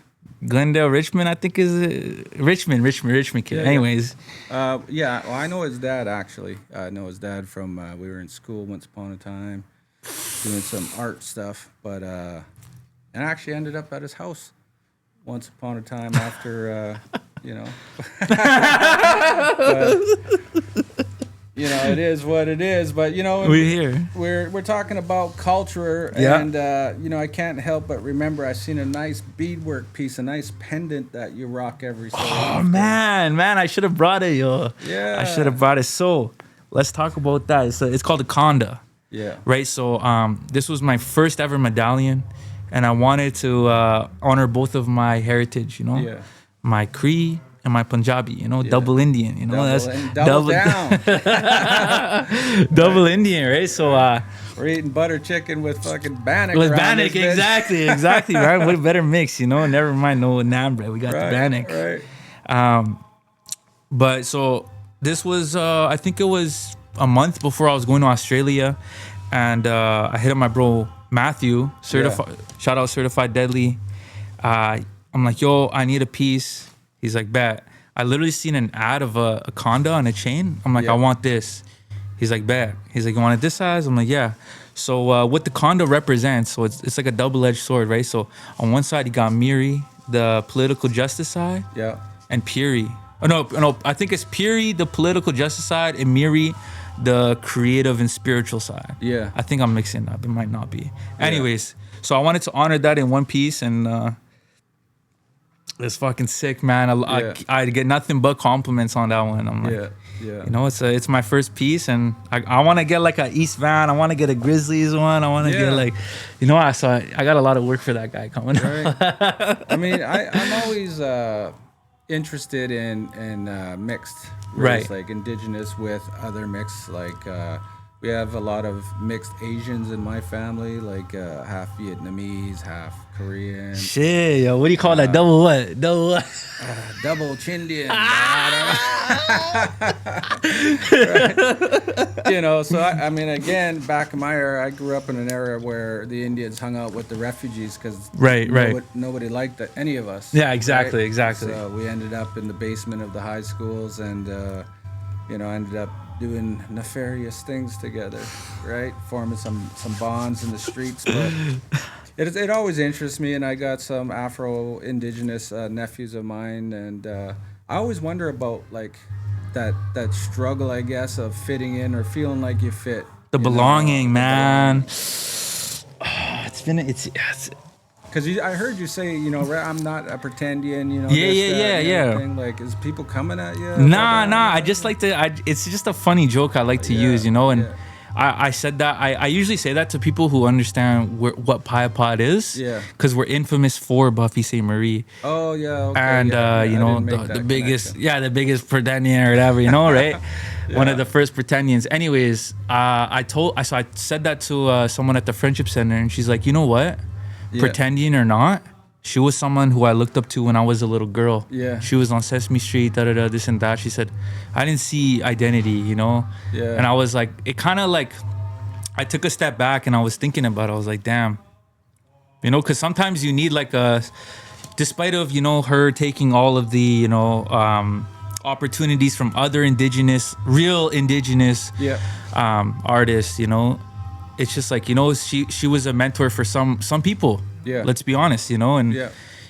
[SPEAKER 5] Glendale, Richmond, I think is Richmond kid.
[SPEAKER 4] Yeah.
[SPEAKER 5] Anyways.
[SPEAKER 4] Yeah, well, I know his dad, actually. I know his dad from, we were in school once upon a time doing some art stuff, but, and I actually ended up at his house once upon a time after, you know. But, you know, it is what it is, but, you know.
[SPEAKER 5] We're here.
[SPEAKER 4] We're talking about culture,
[SPEAKER 5] Yeah.
[SPEAKER 4] and, you know, I can't help but remember I seen a nice beadwork piece, a nice pendant that you rock every so
[SPEAKER 5] Oh,
[SPEAKER 4] often.
[SPEAKER 5] man, I should have brought it, yo.
[SPEAKER 4] Yeah.
[SPEAKER 5] I should have brought it. So, let's talk about that. It's called a Conda.
[SPEAKER 4] Yeah.
[SPEAKER 5] Right, so this was my first ever medallion, and I wanted to honor both of my heritage, you know,
[SPEAKER 4] Yeah.
[SPEAKER 5] my Cree and my Punjabi, you know, double Indian, you know,
[SPEAKER 4] Double down.
[SPEAKER 5] double Indian, right? So
[SPEAKER 4] We're eating butter chicken with fucking bannock.
[SPEAKER 5] with
[SPEAKER 4] around
[SPEAKER 5] bannock,
[SPEAKER 4] this bitch.
[SPEAKER 5] exactly, right? What a better mix, you know? Never mind, no naan bread, we got the bannock.
[SPEAKER 4] Right.
[SPEAKER 5] But so this was, I think it was a month before I was going to Australia, and I hit up my bro Matthew, certified. Shout out Certified Deadly. I'm like, yo, I need a piece. He's like, bet. I literally seen an ad of a Conda on a chain. I'm like, I want this. He's like, bet. He's like, you want it this size? I'm like, yeah. So what the Conda represents, so it's like a double-edged sword, right? So on one side, you got Miri, the political justice side,
[SPEAKER 4] Yeah.
[SPEAKER 5] and Piri. Oh, no, I think it's Piri, the political justice side, and Miri, the creative and spiritual side.
[SPEAKER 4] Yeah.
[SPEAKER 5] I think I'm mixing up. It might not be. Anyways, so I wanted to honor that in one piece, and it's fucking sick, man. I get nothing but compliments on that one. I'm like,
[SPEAKER 4] Yeah.
[SPEAKER 5] you know, it's my first piece, and I want to get like a East Van. I want to get a Grizzlies one. I want to get like, you know, I got a lot of work for that guy coming up.
[SPEAKER 4] Right. I mean, I'm always interested in mixed race,
[SPEAKER 5] Right.
[SPEAKER 4] like indigenous with other mixed. Like we have a lot of mixed Asians in my family, like half Vietnamese, half Korean.
[SPEAKER 5] Shit, yo, what do you call that? Double what? Double what?
[SPEAKER 4] Double Chindian. Right. You know, so I mean, again, back in my era, I grew up in an era where the Indians hung out with the refugees because
[SPEAKER 5] Right.
[SPEAKER 4] nobody liked any of us.
[SPEAKER 5] Yeah, exactly,
[SPEAKER 4] right?
[SPEAKER 5] exactly.
[SPEAKER 4] So we ended up in the basement of the high schools, and you know, ended up doing nefarious things together, right? Forming some bonds in the streets, but. It always interests me, and I got some Afro-Indigenous nephews of mine, and I always wonder about like that struggle, I guess, of fitting in or feeling like you fit.
[SPEAKER 5] The belonging, man. It's
[SPEAKER 4] Because I heard you say, you know, I'm not a pretendian, you know.
[SPEAKER 5] Yeah.
[SPEAKER 4] Everything. Like, is people coming at you?
[SPEAKER 5] Nah. I just like to. It's just a funny joke I like to use, you know, and.
[SPEAKER 4] Yeah.
[SPEAKER 5] I said that I usually say that to people who understand what Pie Pod is, because we're infamous for Buffy St. Marie.
[SPEAKER 4] Oh yeah, okay,
[SPEAKER 5] and you know the biggest, the biggest pretendian or whatever, you know, right? One of the first pretendians. Anyways, I said that to someone at the Friendship Center, and she's like, you know what, pretendian or not, she was someone who I looked up to when I was a little girl.
[SPEAKER 4] Yeah.
[SPEAKER 5] She was on Sesame Street, this and that. She said, I didn't see identity, you know?
[SPEAKER 4] Yeah.
[SPEAKER 5] And I was like, it kind of like, I took a step back and I was thinking about it. I was like, damn. You know, because sometimes you need like despite of, you know, her taking all of the, you know, opportunities from other real indigenous artists, you know? It's just like, you know, she was a mentor for some people. Yeah. Let's be honest, you know, and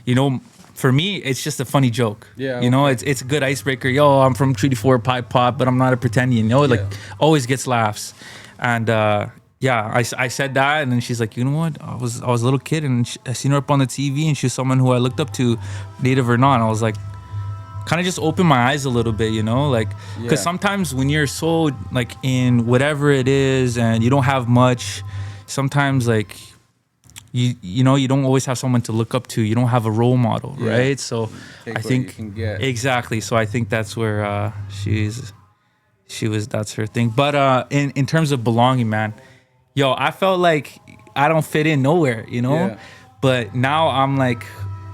[SPEAKER 5] you know, for me, it's just a funny joke. Yeah. You know, it's a good icebreaker. Yo, I'm from Treaty 4 Pipe Pop, but I'm not a pretendian. You know, like always gets laughs. And I said that, and then she's like, you know what? I was a little kid, and I seen her up on the TV, and she was someone who I looked up to, native or not. And I was like, kind of just opened my eyes a little bit, you know, like, because
[SPEAKER 4] Yeah.
[SPEAKER 5] sometimes when you're so like in whatever it is and you don't have much, sometimes like you know, you don't always have someone to look up to. You don't have a role model,
[SPEAKER 4] Yeah.
[SPEAKER 5] right? So
[SPEAKER 4] Take
[SPEAKER 5] I
[SPEAKER 4] what
[SPEAKER 5] think
[SPEAKER 4] you can get.
[SPEAKER 5] exactly. So I think that's where that's her thing. But in terms of belonging, man, yo, I felt like I don't fit in nowhere, you know.
[SPEAKER 4] Yeah.
[SPEAKER 5] But now I'm like,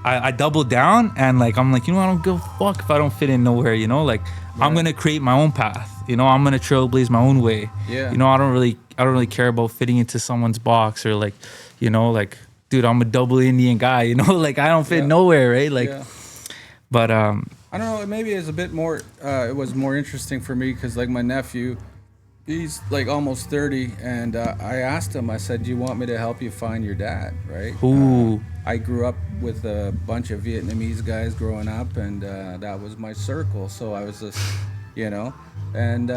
[SPEAKER 5] I double down and like I'm like, you know, I don't give a fuck if I don't fit in nowhere, you know. Like I'm gonna create my own path, you know. I'm gonna trailblaze my own way.
[SPEAKER 4] Yeah.
[SPEAKER 5] You know, I don't really care about fitting into someone's box or like, you know, like, dude, I'm a double Indian guy, you know. Like I don't fit nowhere, right? Like,
[SPEAKER 4] Yeah.
[SPEAKER 5] but
[SPEAKER 4] I don't know. Maybe it's a bit more. It was more interesting for me because, like, my nephew, he's like almost 30, and I asked him. I said, "Do you want me to help you find your dad?" Right?
[SPEAKER 5] Ooh.
[SPEAKER 4] I grew up with a bunch of Vietnamese guys growing up, and that was my circle. So I was just, you know, and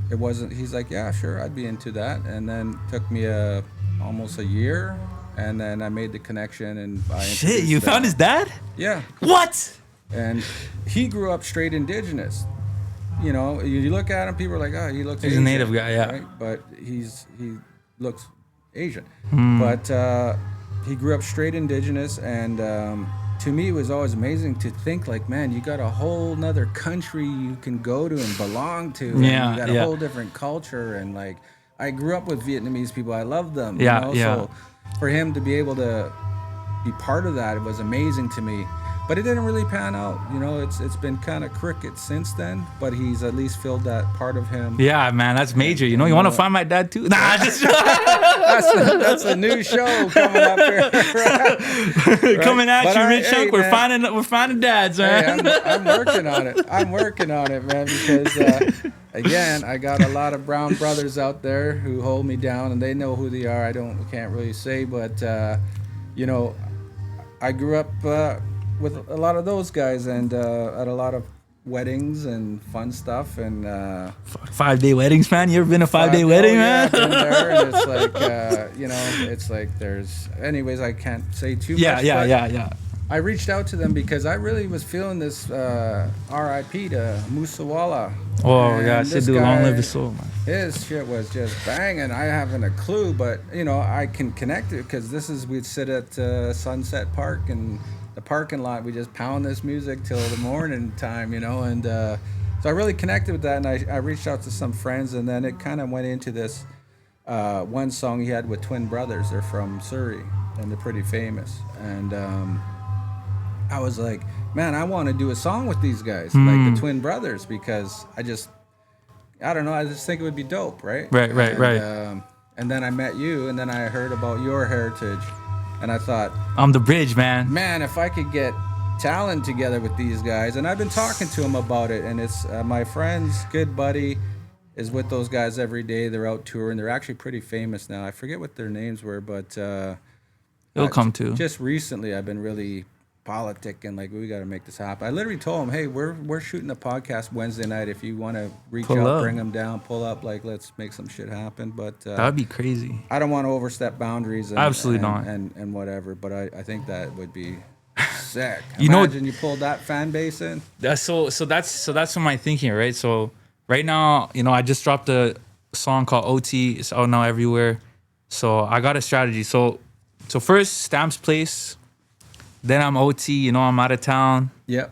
[SPEAKER 4] it wasn't. He's like, "Yeah, sure, I'd be into that." And then took me almost a year, and then I made the connection. And I
[SPEAKER 5] shit,
[SPEAKER 4] introduced
[SPEAKER 5] you
[SPEAKER 4] them.
[SPEAKER 5] found his dad?
[SPEAKER 4] Yeah.
[SPEAKER 5] What?
[SPEAKER 4] And he grew up straight indigenous. You know, you look at him, people are like, "Oh, he looks."
[SPEAKER 5] He's a
[SPEAKER 4] Asian,"
[SPEAKER 5] native guy, yeah.
[SPEAKER 4] Right? But he looks Asian.
[SPEAKER 5] Hmm.
[SPEAKER 4] But he grew up straight indigenous, and to me, it was always amazing to think like, man, you got a whole nother country you can go to and belong to. And
[SPEAKER 5] Yeah,
[SPEAKER 4] you got a
[SPEAKER 5] yeah.
[SPEAKER 4] whole different culture, and like, I grew up with Vietnamese people. I love them.
[SPEAKER 5] Yeah,
[SPEAKER 4] you know?
[SPEAKER 5] yeah.
[SPEAKER 4] So for him to be able to be part of that, it was amazing to me. But it didn't really pan out. You know, it's been kind of cricket since then. But he's at least filled that part of him.
[SPEAKER 5] Yeah, man, that's major. You know, you want to find my dad too? Nah, just
[SPEAKER 4] That's a new show coming up here. Right?
[SPEAKER 5] coming at
[SPEAKER 4] But
[SPEAKER 5] you, Rich Unk.
[SPEAKER 4] man,
[SPEAKER 5] We're finding dads,
[SPEAKER 4] hey,
[SPEAKER 5] man.
[SPEAKER 4] I'm working on it. I'm working on it, man. Because again, I got a lot of brown brothers out there who hold me down, and they know who they are. Can't really say, but you know, I grew up with a lot of those guys, and at a lot of weddings and fun stuff, and
[SPEAKER 5] 5-day weddings, man. You ever been to a 5-day wedding,
[SPEAKER 4] yeah,
[SPEAKER 5] man?
[SPEAKER 4] I've been there, and it's like you know, it's like there's. Anyways, I can't say too much. but
[SPEAKER 5] Yeah.
[SPEAKER 4] I reached out to them because I really was feeling this R.I.P. to Musawala.
[SPEAKER 5] Oh,
[SPEAKER 4] And
[SPEAKER 5] yeah,
[SPEAKER 4] this
[SPEAKER 5] shit, dude, long
[SPEAKER 4] guy,
[SPEAKER 5] live his soul, man.
[SPEAKER 4] His shit was just banging. I haven't a clue, but you know, I can connect it because we'd sit at Sunset Park and the parking lot. We just pound this music till the morning time, you know, and so I really connected with that. And I reached out to some friends, and then it kind of went into this one song he had with twin brothers. They're from Surrey, and they're pretty famous. And I was like, man, I want to do a song with these guys, like the twin brothers, because I just think it would be dope, right?
[SPEAKER 5] Right.
[SPEAKER 4] And then I met you, and then I heard about your heritage, and I thought,
[SPEAKER 5] I'm the bridge, man.
[SPEAKER 4] man, if I could get Talon together with these guys, and I've been talking to him about it, and it's my friend's good buddy is with those guys every day. They're out touring. They're actually pretty famous now. I forget what their names were, but
[SPEAKER 5] It'll come to.
[SPEAKER 4] just recently I've been really politicking, like, we got to make this happen. I literally told him, hey, we're shooting a podcast Wednesday night. If you want to reach
[SPEAKER 5] Pull
[SPEAKER 4] out,
[SPEAKER 5] up.
[SPEAKER 4] bring them down, pull up, like, let's make some shit happen. But
[SPEAKER 5] That would be crazy.
[SPEAKER 4] I don't want to overstep boundaries and,
[SPEAKER 5] Absolutely not.
[SPEAKER 4] and whatever, but I think that would be sick.
[SPEAKER 5] You know-
[SPEAKER 4] Imagine you pulled that fan base in.
[SPEAKER 5] That's that's what my thinking, right? So right now, you know, I just dropped a song called OT. It's out now everywhere. So I got a strategy. So first Stamps Place, then I'm OT. You know, I'm out of town,
[SPEAKER 4] Yep.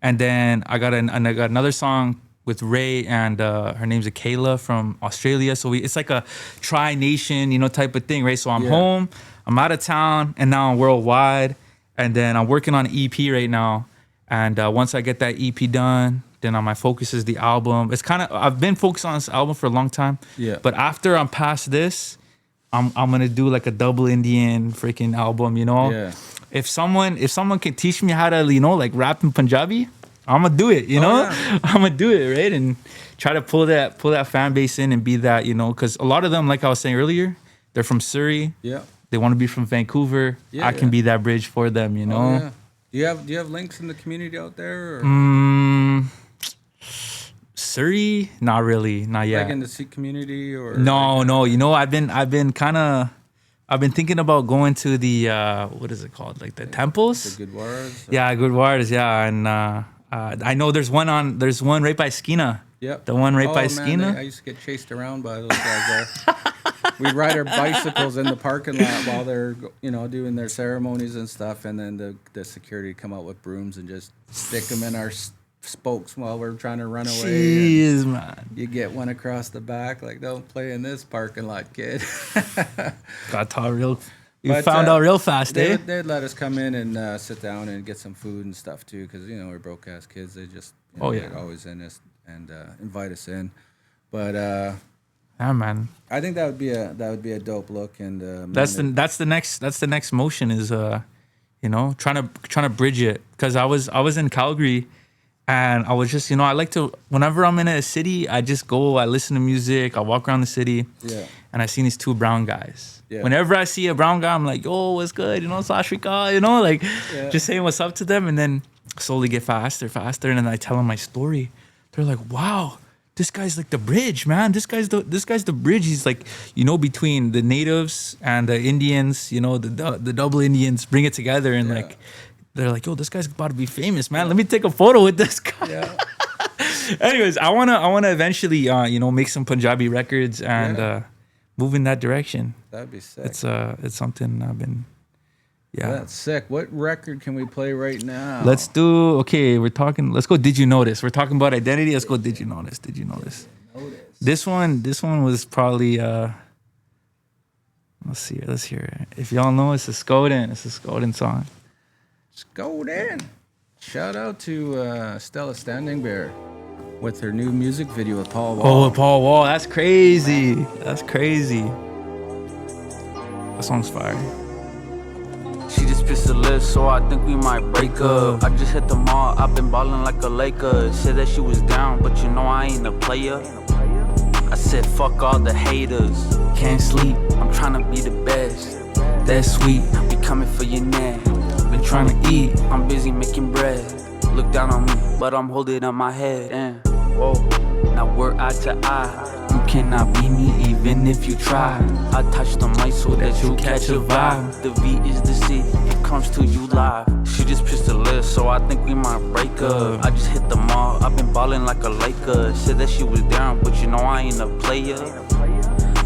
[SPEAKER 5] and then I got another song with Ray, and her name's Kayla from Australia. So it's like a tri-nation, you know, type of thing, right? So I'm
[SPEAKER 4] Yeah.
[SPEAKER 5] home, I'm out of town, and now I'm worldwide. And then I'm working on an EP right now. And once I get that EP done, then my focus is the album. It's kind of, I've been focused on this album for a long time.
[SPEAKER 4] Yeah.
[SPEAKER 5] But after I'm past this, I'm gonna do like a double Indian freaking album, you know?
[SPEAKER 4] Yeah.
[SPEAKER 5] If someone can teach me how to, you know, like rap in Punjabi, I'm gonna do it, you know?
[SPEAKER 4] yeah.
[SPEAKER 5] I'm gonna do it, right? And try to pull that fan base in and be that, you know, because a lot of them, like I was saying earlier, they're from Surrey.
[SPEAKER 4] Yeah.
[SPEAKER 5] They want to be from Vancouver.
[SPEAKER 4] Yeah,
[SPEAKER 5] I can
[SPEAKER 4] yeah.
[SPEAKER 5] be that bridge for them, you know?
[SPEAKER 4] Oh, yeah. Do you have links in the community out there? Or
[SPEAKER 5] Surrey? Not really. Not yet.
[SPEAKER 4] like in the Sikh community or
[SPEAKER 5] No. You know, I've been thinking about going to the what is it called? Like the temples?
[SPEAKER 4] the Gurdwaras?
[SPEAKER 5] Yeah, Gurdwaras, yeah. And I know there's one right by Skeena.
[SPEAKER 4] Yep.
[SPEAKER 5] The one right by
[SPEAKER 4] man,
[SPEAKER 5] Skeena.
[SPEAKER 4] I used to get chased around by those guys there. We'd ride our bicycles in the parking lot while they're, doing their ceremonies and stuff, and then the security would come out with brooms and just stick them in our spokes while we're trying to run away.
[SPEAKER 5] Jeez, man.
[SPEAKER 4] You get one across the back, like, don't play in this parking lot, kid.
[SPEAKER 5] Got taught real. You found out real fast, eh?
[SPEAKER 4] They'd let us come in and sit down and get some food and stuff too, because we're broke ass kids. They just they'd always in us and invite us in. But
[SPEAKER 5] yeah, man.
[SPEAKER 4] I think that would be a dope look, and
[SPEAKER 5] that's the next motion is trying to bridge it, because I was in Calgary. And I was just, I like to, whenever I'm in a city, I just go, I listen to music, I walk around the city. Yeah. And I seen these two brown guys. Yeah. Whenever I see a brown guy, I'm like, yo, what's good? Sashika, just saying what's up to them. And then slowly get faster. And then I tell them my story. They're like, wow, this guy's like the bridge, man. This guy's the bridge. He's like, between the natives and the Indians, the double Indians, bring it together and like, they're like, yo, this guy's about to be famous, man. Let me take a photo with this guy. Yeah. Anyways, I wanna eventually make some Punjabi records and move in that direction.
[SPEAKER 4] That'd be sick.
[SPEAKER 5] It's something I've been. Yeah.
[SPEAKER 4] That's sick. What record can we play right now?
[SPEAKER 5] Let's go Did You Notice? We're talking about identity. Let's go Did You Notice? Did You Notice? This one was probably let's hear it. If y'all know, it's a Skoden song.
[SPEAKER 4] Skoden. Shout out to Stella Standing Bear with her new music video with Paul Wall.
[SPEAKER 5] Oh, Paul Wall. That's crazy. That song's fire.
[SPEAKER 8] She just pissed the list, so I think we might break up. I just hit the mall, I've been ballin' like a Laker. Said that she was down, but I ain't a player. I said fuck all the haters. Can't sleep, I'm tryna be the best. That's sweet, be coming for your neck. Been trying to eat, I'm busy making bread. Look down on me, but I'm holding up my head. Damn, whoa, now we're eye to eye. You cannot beat me even if you try. I touch the mic so that you catch a vibe. The V is the city, it comes to you live. She just pissed the list, so I think we might break up. I just hit the mall, I've been ballin' like a Laker. Said that she was down, but I ain't a player.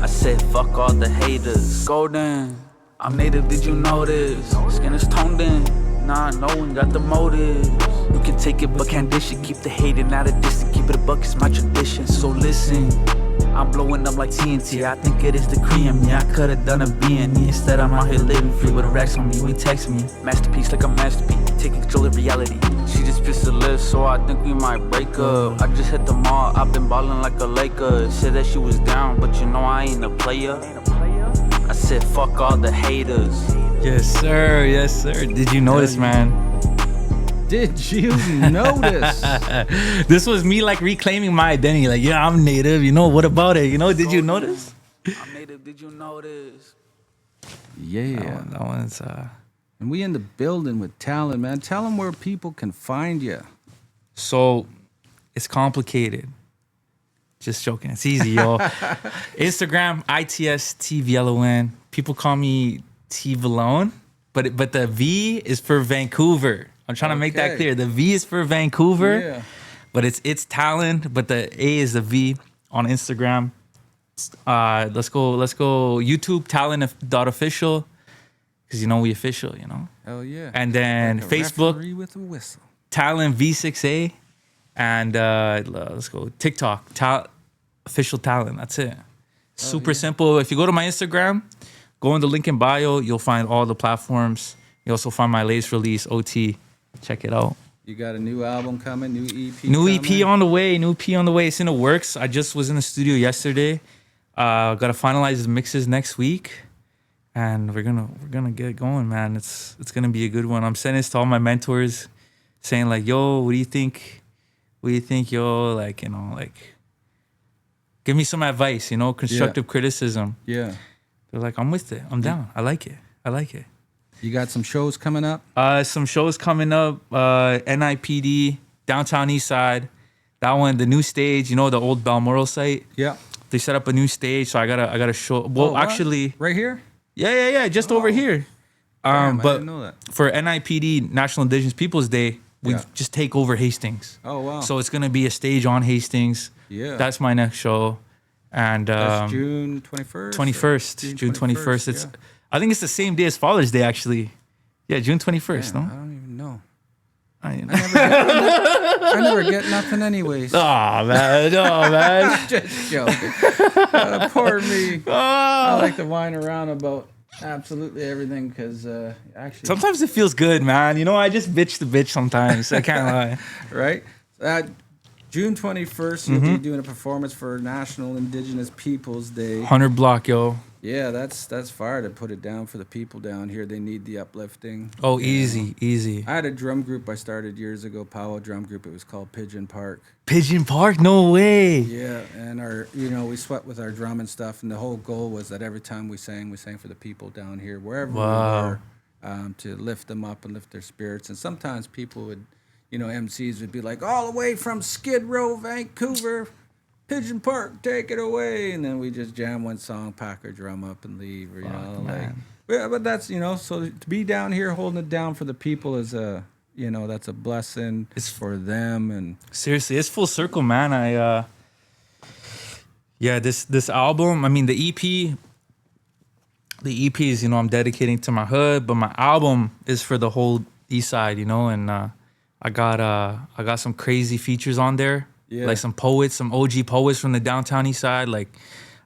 [SPEAKER 8] I said fuck all the haters. Golden, I'm native, did you notice? Skin is toned in, nah, no one got the motives. You can take it but can't dish it. Keep the hating at a distance, keep it a buck, it's my tradition. So listen, I'm blowing up like TNT. I think it is the cream me. I could've done a B&E. Instead I'm out here living free with a racks on me. We text me, masterpiece like a masterpiece, taking control of reality. She just pissed the list, so I think we might break up. I just hit the mall, I've been ballin' like a Laker. Said that she was down, but I ain't a player. I said fuck all the haters.
[SPEAKER 5] Yes sir. Did you notice, man?
[SPEAKER 4] Did you notice?
[SPEAKER 5] This was me like reclaiming my identity. Like, yeah, I'm native. What about it? Did you notice?
[SPEAKER 8] I'm native, did you notice?
[SPEAKER 4] Yeah.
[SPEAKER 5] That one's
[SPEAKER 4] And we in the building with Talon, man. Tell them where people can find you.
[SPEAKER 5] So it's complicated. Just joking. It's easy, yo. Instagram, ITS TVLON. People call me TVLON, but the V is for Vancouver. I'm trying to make that clear. The V is for Vancouver, but it's Talon, but the A is the V on Instagram. Let's go YouTube, Talon.official, because we official,
[SPEAKER 4] Hell yeah.
[SPEAKER 5] And then
[SPEAKER 4] like
[SPEAKER 5] Facebook,
[SPEAKER 4] with a whistle.
[SPEAKER 5] Talon V6A. And let's go TikTok, official Talon. That's it. Super simple. If you go to my Instagram, go in the link in bio. You'll find all the platforms. You also find my latest release, OT. Check it out.
[SPEAKER 4] You got a new album coming, new EP.
[SPEAKER 5] New EP on the way. It's in the works. I just was in the studio yesterday. Got to finalize the mixes next week, and we're gonna get going, man. It's gonna be a good one. I'm sending this to all my mentors, saying like, yo, what do you think? What do you think, yo? Like, give me some advice, constructive criticism.
[SPEAKER 4] Yeah.
[SPEAKER 5] They're like, I'm with it. I'm down. I like it.
[SPEAKER 4] You got some shows coming up?
[SPEAKER 5] Some shows coming up. NIPD, Downtown East Side. That one, the new stage, the old Balmoral site.
[SPEAKER 4] Yeah.
[SPEAKER 5] They set up a new stage, so I gotta show. Well, actually,
[SPEAKER 4] right here?
[SPEAKER 5] Yeah, just over here.
[SPEAKER 4] Damn,
[SPEAKER 5] but
[SPEAKER 4] I didn't know that.
[SPEAKER 5] for NIPD, National Indigenous Peoples Day, we
[SPEAKER 4] Yeah.
[SPEAKER 5] just take over Hastings.
[SPEAKER 4] Oh wow.
[SPEAKER 5] So it's gonna be a stage on Hastings.
[SPEAKER 4] yeah.
[SPEAKER 5] That's my next show, and
[SPEAKER 4] That's June 21st.
[SPEAKER 5] 21st, June 21st. It's I think it's the same day as Father's Day actually. Yeah, June 21st.
[SPEAKER 4] I
[SPEAKER 5] No.
[SPEAKER 4] don't even know.
[SPEAKER 5] I
[SPEAKER 4] never get nothing anyways.
[SPEAKER 5] Oh man.
[SPEAKER 4] Just joking. Poor me. I like to whine around about absolutely everything because actually,
[SPEAKER 5] Sometimes it feels good, man. You know, I just bitch the bitch sometimes. I can't lie.
[SPEAKER 4] right? June 21st, you'll be doing a performance for National Indigenous Peoples Day.
[SPEAKER 5] 100 block, yo.
[SPEAKER 4] Yeah, that's fire to put it down for the people down here. They need the uplifting.
[SPEAKER 5] Oh, easy.
[SPEAKER 4] I had a drum group I started years ago, powwow drum group. It was called Pigeon Park.
[SPEAKER 5] Pigeon Park? No way.
[SPEAKER 4] Yeah, and we sweat with our drum and stuff, and the whole goal was that every time we sang for the people down here, wherever we were, to lift them up and lift their spirits. And sometimes people would, MCs would be like, all the way from Skid Row, Vancouver, Pigeon Park, take it away. And then we just jam one song, pack our drum up and leave. Or, yeah, but that's, so to be down here holding it down for the people is that's a blessing. It's for them. And
[SPEAKER 5] seriously, it's full circle, man. This album, I mean, the EP is, I'm dedicating to my hood, but my album is for the whole East Side, and I got some crazy features on there. Yeah. Like some poets, some OG poets from the downtown East Side. Like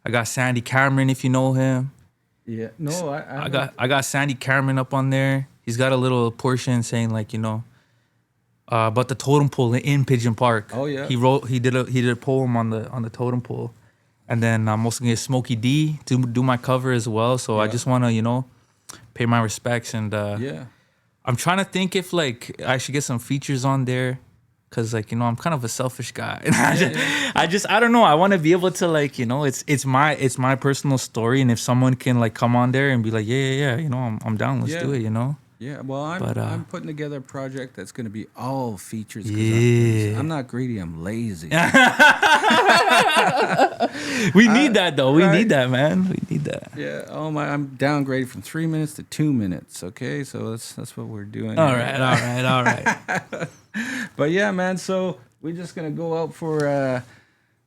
[SPEAKER 5] I got Sandy Cameron, if you know him.
[SPEAKER 4] Yeah, no,
[SPEAKER 5] I got Sandy Cameron up on there. He's got a little portion saying like, about the totem pole in Pigeon Park.
[SPEAKER 4] Oh yeah.
[SPEAKER 5] He did a poem on the totem pole. And then I'm also gonna get Smokey D to do my cover as well. So I just wanna, pay my respects and I'm trying to think if like I should get some features on there. Cause like, I'm kind of a selfish guy. And I don't know. I want to be able to like, it's my personal story. And if someone can like come on there and be like, yeah, I'm down. Let's do it,
[SPEAKER 4] Yeah, well, I'm putting together a project that's going to be all features.
[SPEAKER 5] Yeah.
[SPEAKER 4] I'm not greedy. I'm lazy.
[SPEAKER 5] We need that though. We need that, man. We need that.
[SPEAKER 4] Yeah. Oh my! I'm downgraded from 3 minutes to 2 minutes. Okay, so that's what we're doing.
[SPEAKER 5] All right.
[SPEAKER 4] But yeah, man. So we're just gonna go out for a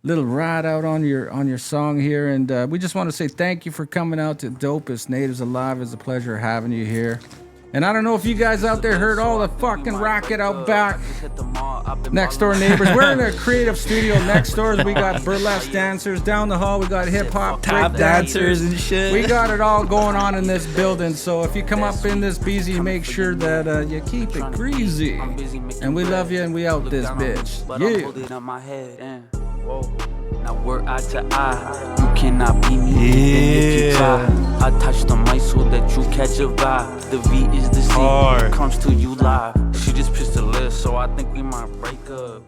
[SPEAKER 4] little ride out on your song here, and we just want to say thank you for coming out to Dopest Natives Alive. It's a pleasure having you here. And I don't know if you guys out there heard all the fucking racket out back. Next door neighbors. We're in a creative studio next door. We got burlesque dancers. Down the hall, we got hip hop,
[SPEAKER 5] tap dancers and shit.
[SPEAKER 4] We got it all going on in this building. So if you come up in this BZ, make sure that you keep it greasy. And we love you and we out this bitch. Yeah.
[SPEAKER 8] Now we're eye to eye. You cannot beat me, even if you try. I touch the mic so that you catch a vibe. The V is the C, it comes to you live. She just pissed the list, so I think we might break up.